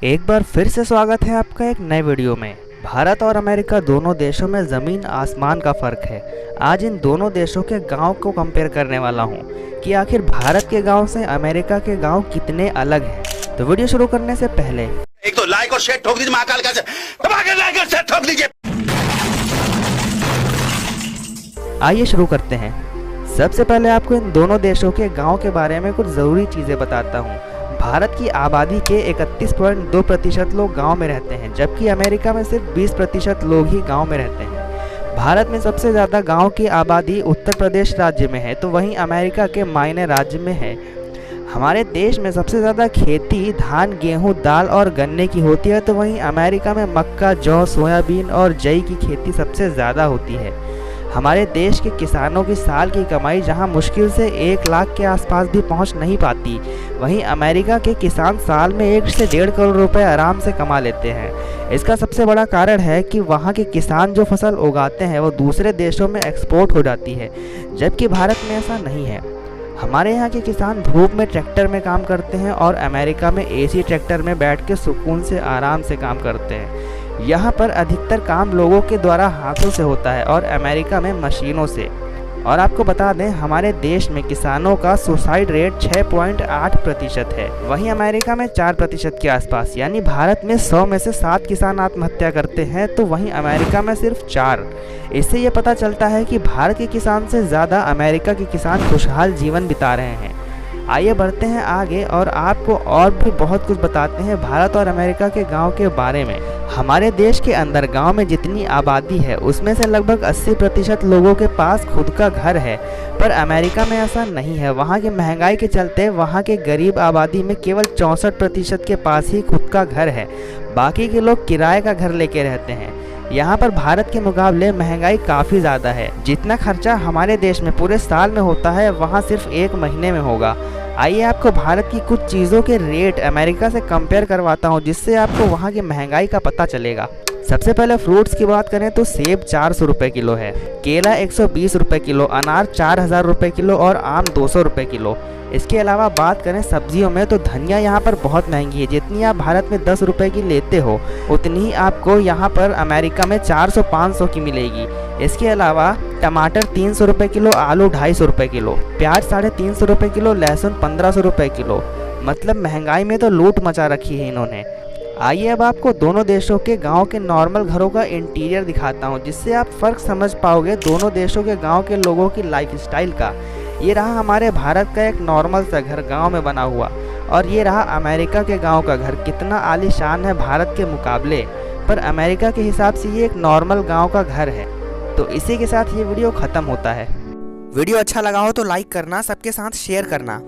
एक बार फिर से स्वागत है आपका एक नए वीडियो में। भारत और अमेरिका दोनों देशों में ज़मीन आसमान का फ़र्क है। आज इन दोनों देशों के गांव को कंपेयर करने वाला हूं कि आखिर भारत के गांव से अमेरिका के गांव कितने अलग हैं। तो वीडियो शुरू करने से पहले एक तो लाइक और शेयर ठोक दीजिए, महाकाल का दबा के लाइक और शेयर ठोक दीजिए। आइए शुरू करते हैं। सबसे पहले आपको इन दोनों देशों के गांव के बारे में कुछ ज़रूरी चीज़ें बताता हूं। भारत की आबादी के 31.2% लोग गांव में रहते हैं, जबकि अमेरिका में सिर्फ 20% लोग ही गांव में रहते हैं। भारत में सबसे ज़्यादा गांव की आबादी उत्तर प्रदेश राज्य में है, तो वहीं अमेरिका के मायने राज्य में है। हमारे देश में सबसे ज़्यादा खेती धान, गेहूं, दाल और गन्ने की होती है, तो वहीं अमेरिका में मक्का, जौ, सोयाबीन और जई की खेती सबसे ज़्यादा होती है। हमारे देश के किसानों की साल की कमाई जहां मुश्किल से 1 लाख के आसपास भी पहुंच नहीं पाती, वहीं अमेरिका के किसान साल में 1 से 1.5 करोड़ रुपए आराम से कमा लेते हैं। इसका सबसे बड़ा कारण है कि वहां के किसान जो फसल उगाते हैं वो दूसरे देशों में एक्सपोर्ट हो जाती है, जबकि भारत में ऐसा नहीं है। हमारे यहाँ के किसान धूप में ट्रैक्टर में काम करते हैं और अमेरिका में एसी ट्रैक्टर में बैठ के सुकून से आराम से काम करते हैं। यहाँ पर अधिकतर काम लोगों के द्वारा हाथों से होता है और अमेरिका में मशीनों से। और आपको बता दें, हमारे देश में किसानों का सुसाइड रेट 6.8% है, वहीं अमेरिका में 4% के आसपास। यानी भारत में 100 में से 7 किसान आत्महत्या करते हैं, तो वहीं अमेरिका में सिर्फ 4। इससे ये पता चलता है कि भारत के किसान से ज़्यादा अमेरिका के किसान खुशहाल जीवन बिता रहे हैं। आइए बढ़ते हैं आगे और आपको और भी बहुत कुछ बताते हैं भारत और अमेरिका के गांव के बारे में। हमारे देश के अंदर गांव में जितनी आबादी है उसमें से लगभग 80% लोगों के पास खुद का घर है, पर अमेरिका में ऐसा नहीं है। वहां की महंगाई के चलते वहां के गरीब आबादी में केवल 64% के पास ही खुद का घर है, बाकी के लोग किराए का घर लेके रहते हैं। यहाँ पर भारत के मुकाबले महंगाई काफ़ी ज़्यादा है। जितना खर्चा हमारे देश में पूरे साल में होता है वहाँ सिर्फ 1 महीने में होगा। आइए आपको भारत की कुछ चीज़ों के रेट अमेरिका से कंपेयर करवाता हूँ, जिससे आपको वहाँ की महंगाई का पता चलेगा। सबसे पहले फ्रूट्स की बात करें तो सेब 400 रुपये किलो है, केला 120 रुपये किलो, अनार 4000 रुपये किलो और आम 200 रुपये किलो। इसके अलावा बात करें सब्जियों में तो धनिया यहाँ पर बहुत महंगी है। जितनी आप भारत में 10 रुपये की लेते हो उतनी ही आपको यहाँ पर अमेरिका में 400-500 की मिलेगी। इसके अलावा टमाटर 300 रुपये किलो, आलू 250 रुपये किलो, प्याज 350 रुपये किलो, लहसुन 1500 रुपये किलो। मतलब महंगाई में तो लूट मचा रखी है इन्होंने। आइए अब आपको दोनों देशों के गांव के नॉर्मल घरों का इंटीरियर दिखाता हूं, जिससे आप फ़र्क समझ पाओगे दोनों देशों के गांव के लोगों की लाइफस्टाइल का। ये रहा हमारे भारत का एक नॉर्मल सा घर गांव में बना हुआ, और ये रहा अमेरिका के गांव का घर। कितना आलीशान है भारत के मुकाबले, पर अमेरिका के हिसाब से ये एक नॉर्मल गाँव का घर है। तो इसी के साथ ये वीडियो ख़त्म होता है। वीडियो अच्छा लगा हो तो लाइक करना, सबके साथ शेयर करना।